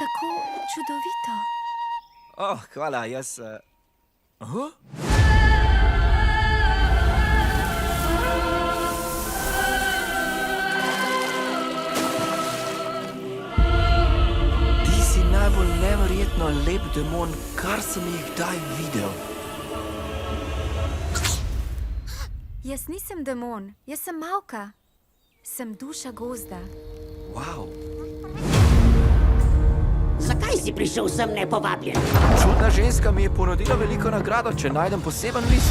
tako čudovito. Hvala, jaz... Ti si najbolj neverjetno lep demon, kar sem jih kdaj videl. Jaz nisem demon, jaz sem Mavka. Sem duša gozda. Wow. Zakaj si prišel sem nepovabljen? Čudna ženska mi je ponudila veliko nagrado, če najdem poseben list.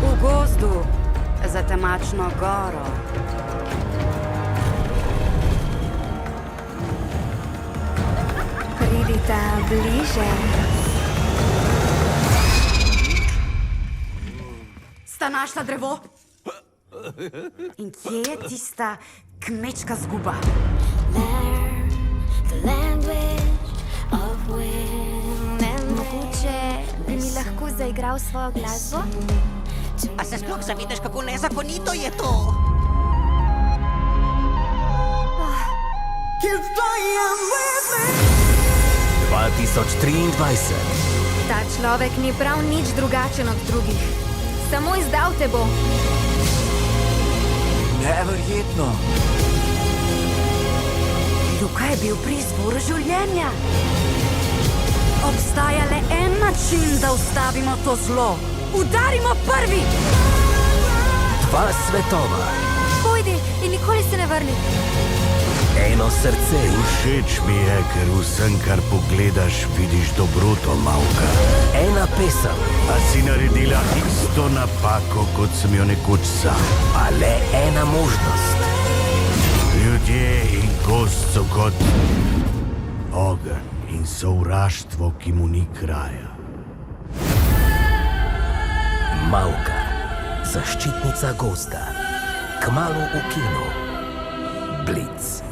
V gozdu, za temačno goro. Pridite bliže. Sta našla drevo? In kje je tista kmečka zguba? Mogoče bi mi lahko zaigral svojo glasbo? A se sploh zavedaš, kako nezakonito je to? Ta človek ni prav nič drugačen od drugih. Samo izdal te bo. Neverjetno. Luka je bil pri izvoru življenja. Obstaja le en način, da ustavimo to zlo. Udarimo prvi! Dva svetova, Pojdi in nikoli se ne vrni. eno srce. Všeč mi je, ker vsem, kar pogledaš, vidiš dobroto, Mavka. Ena pesem, A si naredila isto napako, kot sem jo nekoč sam. a le ena možnost. Ljudje in gozd so kot ogenj in sovraštvo, ki mu ni kraja. Mavka, zaščitnica gozda. Kmalu v kinu. Blic.